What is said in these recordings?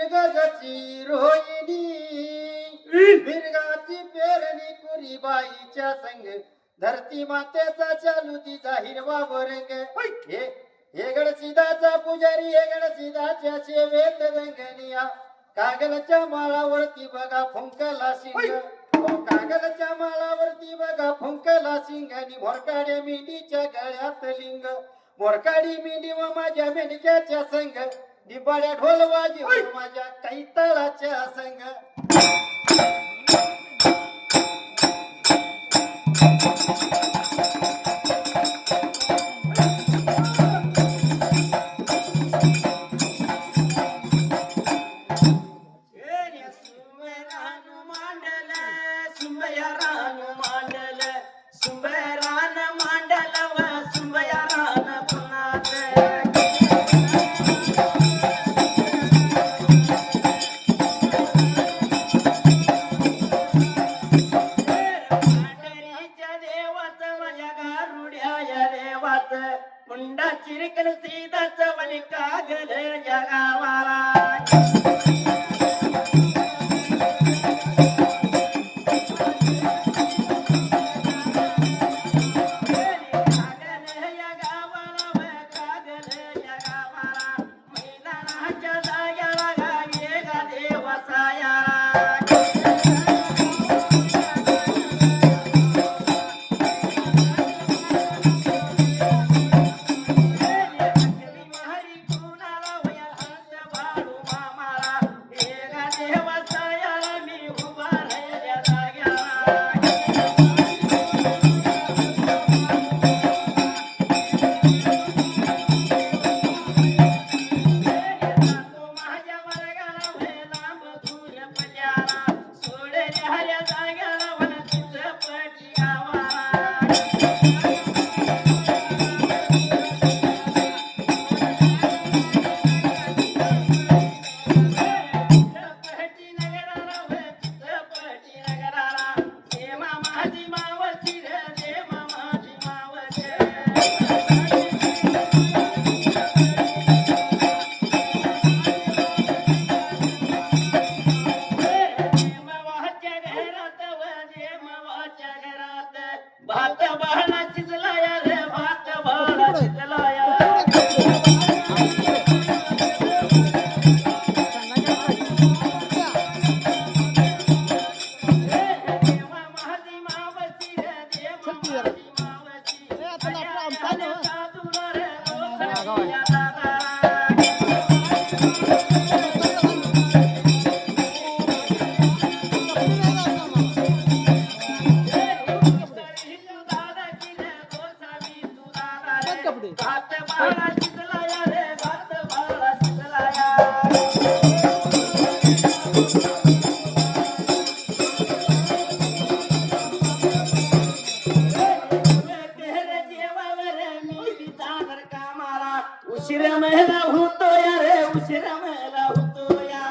मिरगाची रोहिणी मिरगाची पेरणी कुरी बाईच्या संग धरती मातेचा चालू तिचा हिरवा रंग हे गडसिदाचा पुजारी हे गडसिदाच्या सेवेत रंगनिया कागलच्या माळावरती बघा फुंकला सिंग कागलच्या माळावरती बघा फुंकला सिंग आणि मोरकाड्या मेंढीच्या गळ्यात लिंग मोरकाडी मेंढी व माझ्या मेंढक्याच्या संग डिबाड्या ढोल वाजी माझ्या कैताळाच्या संग मुंडा चिरकन सीदाच वली कागल या गावाला उशिरा महिला होतो या रे उशिरा महिला होतो या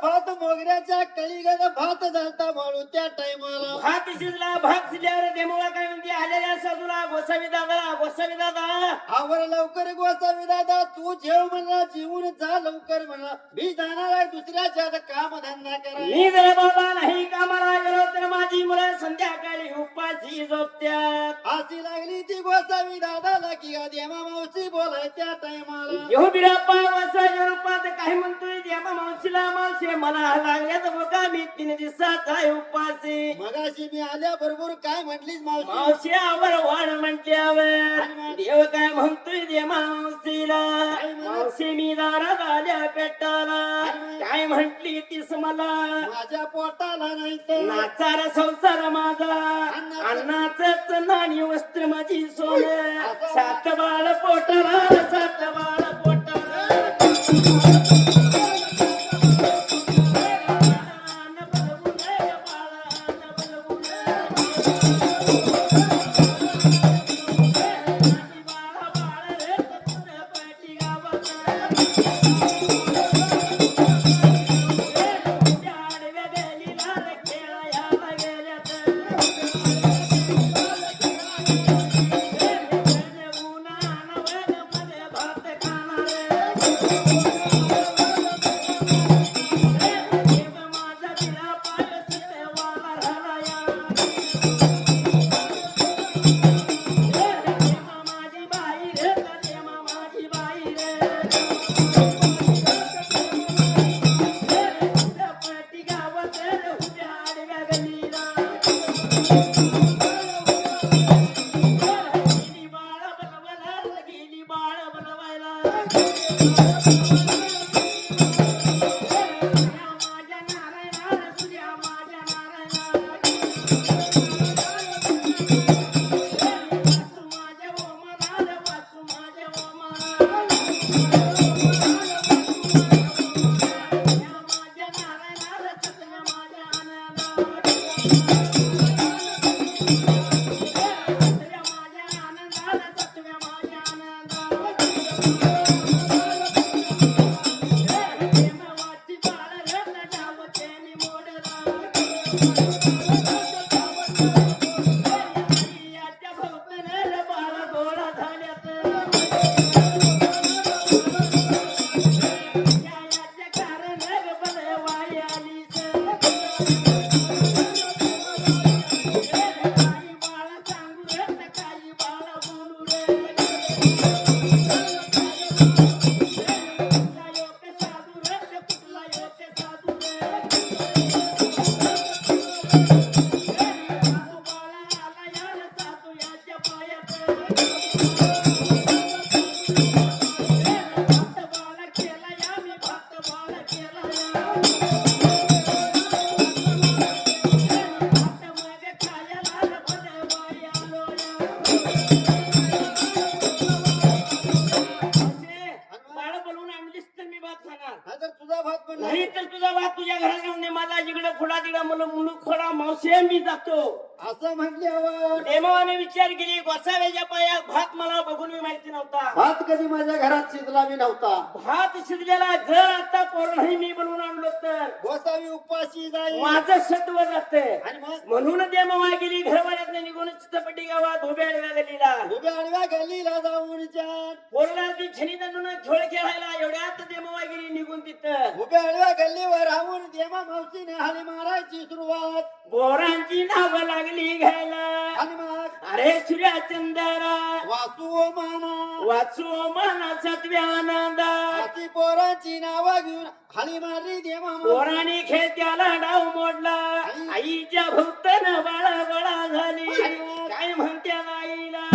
भात मोगऱ्याच्या कळीगड भात झालता म्हणून त्या टायमाला भात शिजला भात शिजल्यावर देमोवा काय म्हणते आलेल्या साधूला गोसावी दादा आवर लवकर गोसावी दादा तू जेव म्हणला जीवन जा लवकर म्हणला मी जाणार आहे दुसऱ्याच्या काम धंदा करा मी जर बाबा नाही कामाला गेलो तर माझी मुलं संध्याकाळी उपाशी झोपत्यात अशी लागली ती गोसावी दादाला की देमा मावशी बोलाय त्या टायमाला येऊ बिराप्पा गोसावी रूपात काही म्हणतोय देमा मावशीला मावशी मला लागल्यात बघा मी 3 दिवसाचा आहे उपाशी मगाशी मी आल्या बरोबर काय म्हटलीस मावशी आवर वाढ म्हटल्यावर देव काय म्हणतोय देमा मावशीला मावशी मी दारात आल्या पेटाला काय म्हटली तीस मला माझ्या पोटाला नाही तर नाचार संसार माझा अन्नाच नाणी वस्त्र माझी सोन 7 बाळ पोटाला 7 बाळ पोटाला याच्या भोवताला बाळा गोळा झाल्यात याच्या कारण बनवाई आलीच काही बाळा सांगू रे काही बाळा बोलू रे कुठला योग साधू रे कुठला योग साधू रे साधू बाळा आला यार साधू याच्या पायात भक्त बाळा केला या मी भक्त बाळा केला या भक्त मागे खायला बनवाई आलो या बाळा बोलवून आणलीस तर मी बात खाणार हा तर तुझा भात पण नाही तर तुझा बात तुझ्या घरात घेऊन दे माझा जिकडे खुडा तिकडे मला मुलूक खोडा मावशे मी जातो असं म्हटल्यावर देवाने विचार केली गोसाव्याच्या पायात भात मला बघून मी माहिती नव्हता भात कधी माझ्या घरात शिजला मी नव्हता भात शिजलेला जर आता पोर नाही मी बनवून आणलो तर गोसावी उपाशी जाईल माझं सत्व जाते आणि मग म्हणून देवा गेली घरवाड्यात निघून चित्रपटी गावात उभ्या आडव्या गलीला उभ्या आडव्या गल्लीला जाऊन चार पोरला ती छनी दंडून खेळ खेळायला एवढ्यात देवा गेली निघून तिथं उभ्या आडव्या गल्लीवर राहून देवा मावशीने हाली मारायची सुरुवात पोरांची नाव लागली घ्यायला आणि मग अरे सूर्यचंद्रा वासू माना वाचू मना सत्व्यानंदा अशी पोरांची नावं घेऊन हाली मारली देवा पोराने खेत्याला डाव मोडला आईच्या भक्तन बाळा बाळा झाली काय म्हणत्या आईला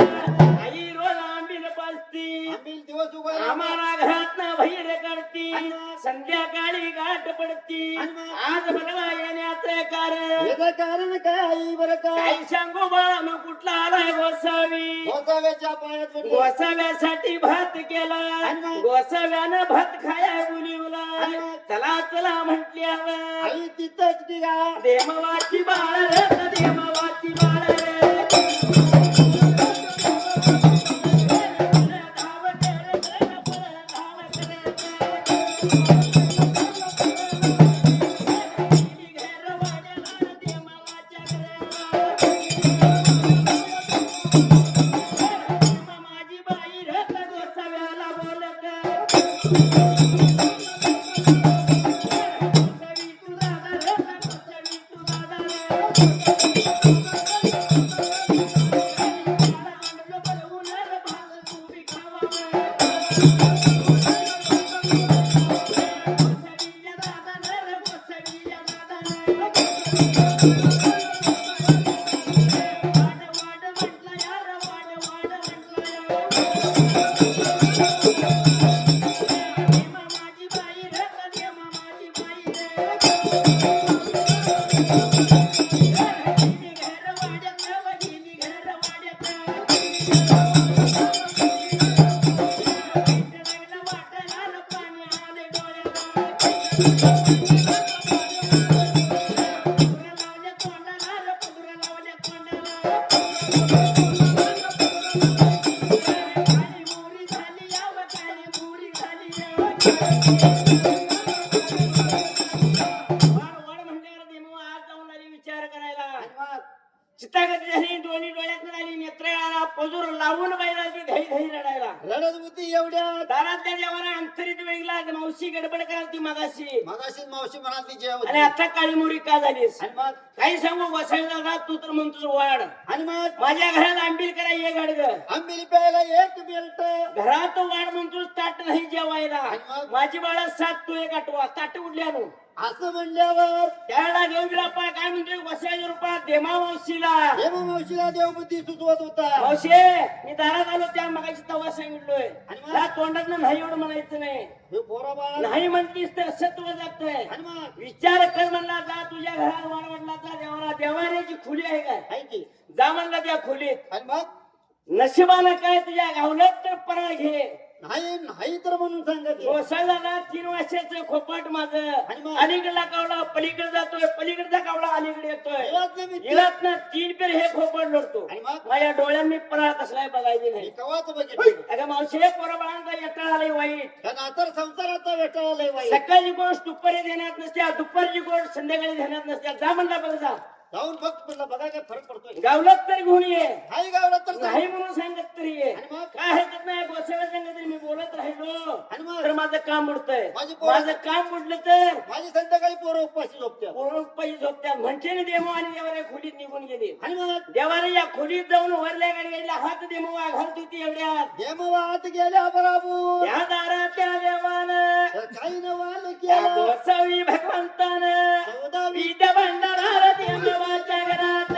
आई रोज आंबील पाजती आंबील दिवस उभा आम्हाला घरात बहिर करती संध्याकाळी गाठ पडती आज बनवा येण्याचं कारण याचं कारण काय आई बरं काय काय सांगू बाळा मग कुठला आलाय गोसावी गोसाव्याच्या पायात पडली. गोसाव्यासाठी भात केला गोसाव्यानं भात खाया बोलिवला चला चला म्हटल्यावर आई तिथंच निघा देमवाची बाळ रे देमवाची बाळ रे धाव करे धाव करे घर वाड्याला देमवाच्या घराला माझी बाई रे गोसाव्याला बोलत गोसावी तू दादा रे गोसावी तू दादा रे आणलं बनवून रे भात तू बी खावा गोसावीच्या दादा रे गोसावीच्या दादा रे वाड वाड म्हटलं यार वाड वाड म्हटलं देमा माझी बाई रे देमा माझी बाई रे घर वाड्यात वहिनी घर वाड्यात लागलं वाटायला पाणी आले डोळ्यात पुरा लावल्या तोंडाला पुरा लावल्या तोंडाला काळी मोरी झाली याव काळी मोरी झाली वाड म्हणल्यावर देमो आज जाऊन आली विचार करायला आणि मग चित्तागती झाली दोन्ही डोळ्यात आली नेत्राळाला पजूर लावून बैलाची धई धई रडायला रडत होती एवढ्या दारातल्या देवाला अंतरीत वेगला मावशी गडबड करायची मगाशी मगाशीच मावशी म्हणाली जेव आणि आता काळी मोरी का झालीस आणि मग काही सांगू बसायला जा तू तर म्हणतोस वाढ आणि मग माझ्या घरात आंबील कराय ये गाडग आंबील प्यायला एक बेल्ट घरात वाढ म्हणतोस ताट नाही जेवायला आणि मग? माझी बाळा सात तू एक आठवा ताट उडल्यानो असं म्हणल्यावर त्याला देव बिरापा काय म्हणतोय बसायच्या रूपात देमा मावशीला देवा मावशीला देवबुद्धी सुचवत होता मावशे मी दारात आलो त्या मगाशी तवा सांगितलोय आणि मग? त्या तोंडात नाही एवढं म्हणायचं नाही हे पोरा बाळा नाही म्हणतीस तर सत्व जातंय आणि मग विचार कर म्हणला जा तुझ्या घरात वाणवडला जा देवाला देवाऱ्याची खोली आहे काय आहे की जा म्हणला त्या खोलीत आणि मग नशिबानं काय तुझ्या गावलं तर पराळ घे. नाही नाही तर म्हणून सांगत गोसाव्याला 3 वर्षाचं खोपट माझं आणि मग? अलीकडला कावला पलीकडे जातोय, पलीकडचा कावला अलीकडे येतोय. इलाज नाही मी इलात ना 3 पेर हे खोपट लढतो. आणि मग? माझ्या डोळ्यांनी पराळ कसलाय बघायची नाही. कवाच बघितलं अगं मावशी पोराबाळांचा येटाळ आलंय वाईट. त्या नातर संसाराचा वेटाळा लय वाईट. सकाळची गोष्ट दुपारी देण्यात नसत्या, दुपारची गोष्ट संध्याकाळी देण्यात नसत्या. जा म्हणला बघ जा. जाऊन बघ म्हणलं बघा काय फरक पडतोय. गावलात तर घेऊन ये, हाय गावला तर सांग. नाही म्हणून सांगत तरी ये. आणि मग? काय हरकत नाही. गोसाव्या संग तरी मी बोलत राहिलो आणि मग? तर माझं काम बुडतंय. माझी पोरं- माझं काम बुडलं तर माझी संध्याकाळी पोरं उपाशी झोपत्या. पूर्ण पैसे झोपत्यात. म्हणते ना देव आणि देवाला खोलीत निघून गेली. आणि मग देवाने या खोलीत जाऊन वरल्या गाडीला हात देमवा घालत होती एवढ्यात. देमवा आत गेल्या बराबर त्या दारातल्या देवानं तर काही नवाल त्या केलं. गोसावी भगवंतानं 14 विद्या भंडारा देवाच्या घरात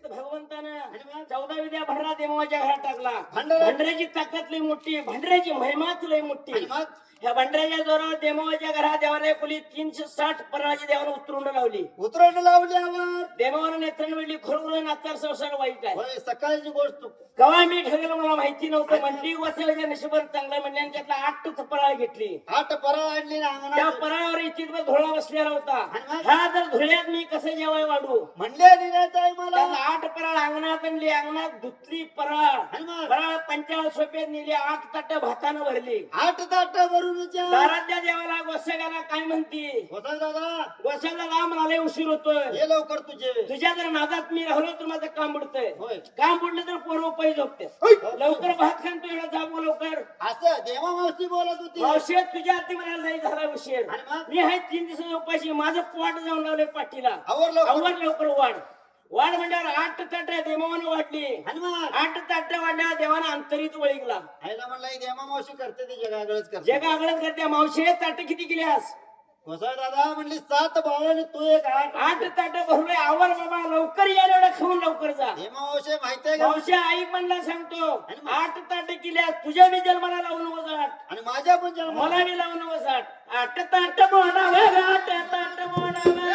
भगवंतानं 14 विद्या भंडारा देवाच्या घरात टाकला. भंडाऱ्याची ताकद लई मोठी, भंडाऱ्याची महिमाच लई मोठी. आणि मग ह्या भंडाऱ्याच्या जोरावर देवाच्या घरात देवाला खोली 360 पराळाची देवानं उतरून लावली. उतरण लावल्यावर देवानं नेत्रण वेळी खरोखर नाचार संसार वाईट आहे. होय, सकाळची गोष्ट कवा मी ठरवलं मला माहिती नव्हतं. म्हणली वसल्याच्या नशिबात चांगला म्हणल्या त्यातला 8 पराळ घेतली. 8 पराळ आणली ना त्या अंगणात. पराळावर इचित धुळा बसलेला होता. आणि मग? ह्या जर धुळ्यात मी कसं जेवाय वाढू. म्हणले निघायचं आहे मला. त्याला 8 पराळ अंगणात आणली, अंगणात धुतली पराळ. आणि मग? पराळ 45 सोप्यात नेली, 8 ताट भातानं भरली. 8 ताट भरून विचार. दारातल्या देवाला गोसाव्याला काय म्हणती. होता दादा गोसाव्याला मला उशीर होतोय. ये लवकर तुझे. तुझ्या जर नादात मी राहिलो तर माझं काम बुडतंय. होय. काम बुडलं तर पोरं पै झोपते. होय. लवकर भात खान तुझ्या जागो लवकर. असं देवा मावशी बोलत होती. मावशेत तुझ्या हाती मला लई झाला उशीर. आणि मग? मी आहे 3 दिवस उपाशी. माझं पोट जाऊन लावले पाठीला. आवर लवकर. आवर लवकर वाढ. वाढ म्हणल्यावर 8 ताट देवानं वाढली. आणि मग 8 ताट वाढल्या देवानं अंतरीत वळिकला. आईला म्हणलं ही देवा मावशी करते ते जगागळच करते. जग आगळच करते. मावशी ताट किती केल्यास. कोसळ दादा म्हणली 7 बाळाने तू एक 8. 8 ताट भरले. आवर बाबा लवकर या एवढं खाऊन लवकर जा. देवा मावशी माहिती आहे का? मावशी आई म्हणला सांगतो 8 ताट केल्यास तुझ्या मी जन्माला लावून वजाट. आणि माझ्या पण जन्म मला मी लावून वजाट. 8 ताट मोडावे 8 ताट मोडावे.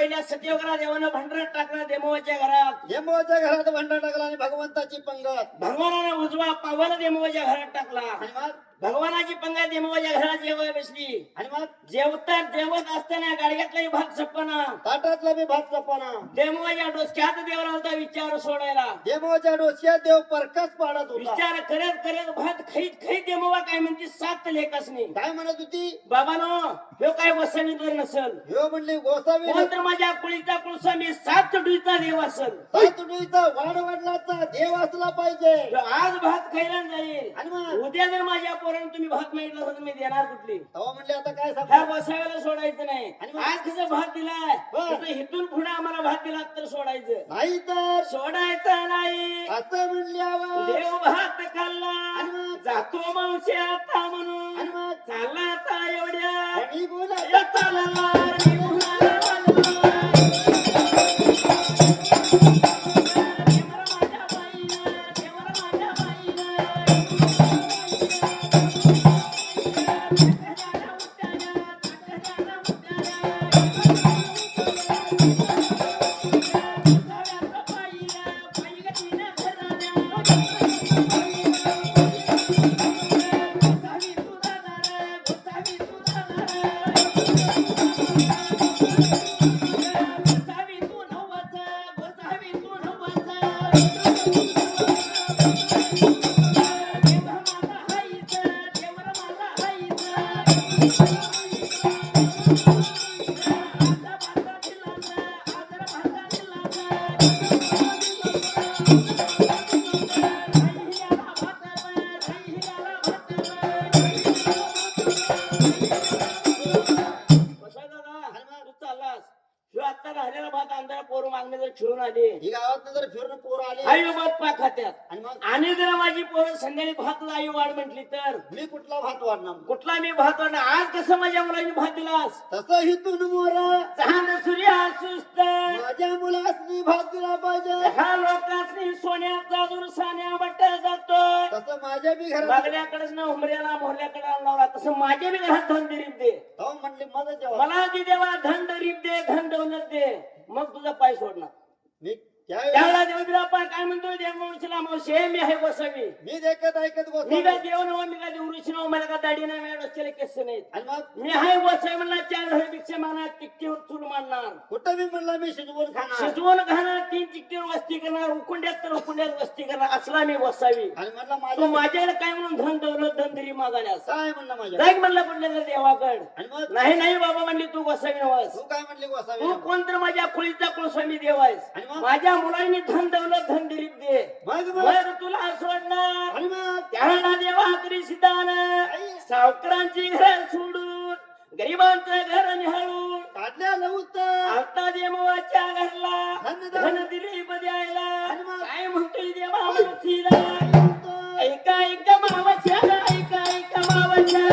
पहिल्या सत्यवकरा देवानं भंडार टाकला देमोच्या घरात. यमोच्या घरात भांडण टाकला आणि भगवंताची पंगत. भगवानानं उजवा पावला देमोच्या घरात टाकला. आणि मग भगवानाची पंगत देमोच्या घरात जेवाय बसली. आणि मग जेवत असताना गाडग्यातलाही भात सपना ताटातला बी भात चपाना. देमोच्या डोसक्यात देवाला होता विचार सोडायला. यमोच्या डोस्यात देव परकस पाडत होता. विचार करत करत भात खाईत खाईत देमोबा काय म्हणते 7 लेखच नाही. काय म्हणत होती? बाबानो ह्यो काय वसणी तर नसल. ह्यो म्हणली गोसावी कोण तर माझ्या कुळीचा कुळसा मी 7 डुईचा देव असल. सातुडीचा वाडवडलाचा देव असला पाहिजे. ह्यो आज भात खायला जाईल. आणि मग उद्या जर माझ्या पोरानं तुम्ही भात मागितलं तर मी देणार कुठली? तेव्हा म्हणले आता काय ह्या सांगू? बसायला सोडायचं नाही. आणि मग? आज कसं भात दिलाय बरं. तसं इथून पुढे आम्हाला भात दिला तर सोडायचं नाही तर सोडायचं नाही. असं म्हणल्यावर देव भात खाल्ला आणि मग? जातो मावशी आता म्हणून आणि मग? चालला आता एवढ्या आणि बोला या चालला रे मुलाला वाजवा. देवर माझ्या बाईनं, देवर माझ्या बाईनं. ताकद्याला उट्याला, ताकद्याला उट्याला. गोसाव्याचं बाईनं, बाईगतीनं घराला. गोसावी तू दादा, गोसावी तू दादा. गोसावी तू नवस, गोसावी तू नवस. देव माझा हाईच, देवर माझा हाईच. आदर भाता दिलासा, आदर भाता दिलासा. राहिल्याला भातावर, राहिल्याला भातावर. बसा दादा, तू चाललास. ह्यो आता राहिलेला भात अंधारा पोर मागणे खेळून आले. ही गावात जर फिरून पोर आले आई भात पा खात्यात. आणि मग आणि जर माझी पोरं संध्याकाळी भात आई वाढ म्हटली तर मी कुठला भात वाढणार? कुठला मी भात वाढणार? आज कसं माझ्या मुलांनी भात दिलास? तसं हिथून मोरा चांद सूर्य सुस्त माझ्या मुलासनी भात दिला पाहिजे. ह्या लोकांनी सोन्याचा दुरसान्या बट्ट जातो. तसं माझ्या बी घरात मागल्याकडेच ना उमऱ्याला मोहल्याकडे आणला तसं माझ्या बी घरात धन दिरीप दे. तेव्हा म्हणले माझं जेव्हा मला ती देवा धन दरीप दे, धन दौलत दे, मग तुझा पाय सोडणार. मी त्यावेळी त्यावेळेला देवबीरा पाय काय म्हणतोय देवमावशीला, मावशी मी आहे गोसावी. मी देखत ऐकत मी गोसावी. काय देव नव, मी काय देवऋषी नव, मला का दाढी नाही, माझ्या डोक्याला केस नाही. आणि मग मी आहे गोसावी म्हणला 4 घरे भिक्षा मागणार, तिकटीवर चूल मांडणार, कुठं मी म्हणला मी शिजवून खाणार. शिजवून घालणार, 3 चिकटीवर वस्ती करणार, उकुंड्यात तर उकुंड्यात वस्ती करणार, असला मी गोसावी. आणि म्हणला तू माझ्या माझ्याकडे काय म्हणून धन दौलत धन दरी मागायलास? काय म्हणला माझ्या? जाईक म्हणला कुठल्या तर देवाकड. आणि मग नाही नाही बाबा म्हणली तू गोसावी नवस. तू काय म्हणली गोसावी? तू कोण तर माझ्या कुळीचा कुळस्वामी देव आहेस. आणि मग? माझ्या मुलांनी धन दौलत धन दिरीप दे, मग मग तुला सोडणार. आणि मग त्याला देवा करी सिद्धान सावकारांची घर सोडून गरिबांचं घर निहाळून काढल्या लवत आता देवाच्या घरला धन दिलीप द्यायला. आणि मग? काय म्हणतोय देवा मावशीला, ऐका ऐका मावशा, ऐका ऐका मावशा.